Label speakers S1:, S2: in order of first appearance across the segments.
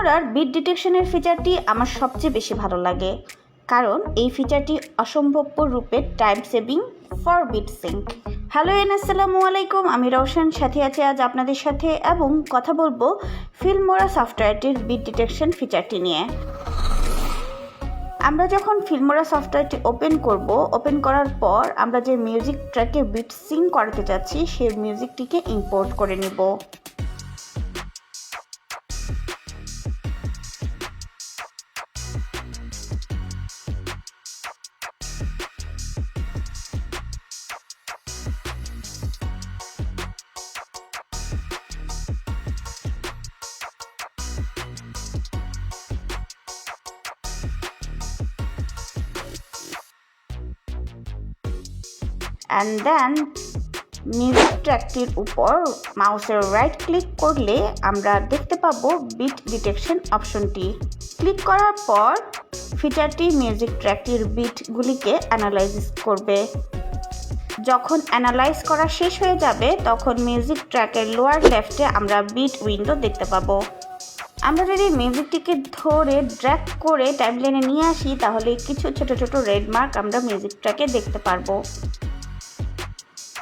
S1: ফিল্মোরার bit ডিটেকশনের ফিচারটি আমার সবচেয়ে বেশি ভালো লাগে, কারণ এই ফিচারটি অসম্ভব রূপে time saving for beat sync. Hello আসসালামু আলাইকুম, আমি রওশন, সাথে আছি আজ আপনাদের সাথে এবং কথা বলবো ফিল্মোরা সফটওয়্যারটির বিট ডিটেকশন ফিচারটি নিয়ে। আমরা যখন ফিল্মোরা সফটওয়্যারটি ওপেন করার পর আমরা যে মিউজিক ট্র্যাকে বিট সিঙ্ক করাতে যাচ্ছি সেই মিউজিকটিকে ইম্পোর্ট করে নিব। অ্যান্ড দেন মিউজিক ট্র্যাকটির উপর মাউসের রাইট ক্লিক করলে আমরা দেখতে পাবো বিট ডিটেকশন অপশনটি। ক্লিক করার পর ফিচারটি মিউজিক ট্র্যাকটির বিটগুলিকে অ্যানালাইজ করবে। যখন অ্যানালাইজ করা শেষ হয়ে যাবে তখন মিউজিক ট্র্যাকের লোয়ার লেফটে আমরা বিট উইন্ডো দেখতে পাবো। আমরা যদি মিউজিকটিকে ধরে ড্র্যাগ করে টাইমলাইনে নিয়ে আসি তাহলে কিছু ছোট ছোট রেড মার্ক আমরা মিউজিক ট্র্যাকে দেখতে পারবো,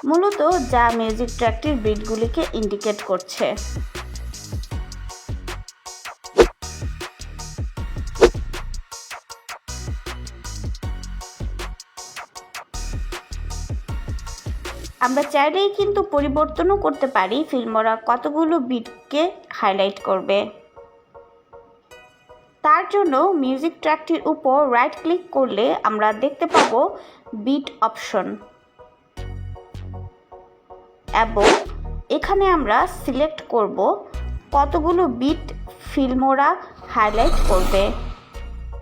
S1: মূলত যা মিউজিক ট্র্যাকটির বিটগুলিকে ইন্ডিকেট করছে। আমরা চাইলেই কিন্তু পরিবর্তনও করতে পারি ফিল্মোরা কতগুলো বিটকে হাইলাইট করবে। তার জন্য মিউজিক ট্র্যাকটির উপর রাইট ক্লিক করলে আমরা দেখতে পাবো বিট অপশন এবং এখানে আমরা সিলেক্ট করব কতগুলো বিট ফিল্মোরা হাইলাইট করবে।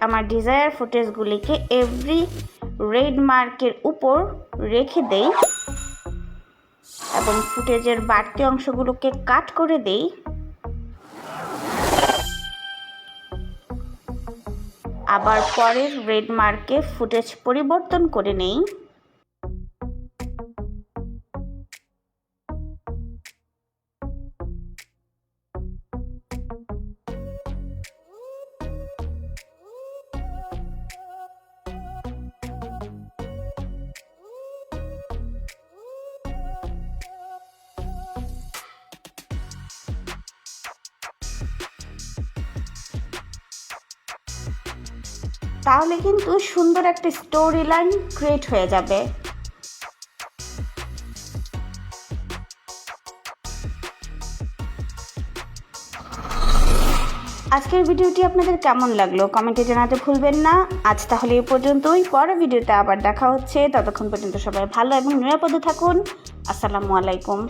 S1: আমার ডিজায়ার ফুটেজগুলিকে এভরি রেড মার্কের উপর রেখে দেই এবং ফুটেজের বাড়তি অংশগুলোকে কাট করে দেই। আবার পরের রেড মার্কে ফুটেজ পরিবর্তন করে নেই। তাহলে কিন্তু সুন্দর একটা স্টোরি লাইন ক্রিয়েট হয়ে যাবে। আজকের ভিডিওটি আপনাদের কেমন লাগলো কমেন্টে জানাতে ভুলবেন না। আজ তাহলে এই পর্যন্তই, পরের ভিডিওতে আবার দেখা হচ্ছে। ততক্ষণ পর্যন্ত সবাই ভালো এবং নিরাপদে থাকুন। আসসালামু আলাইকুম।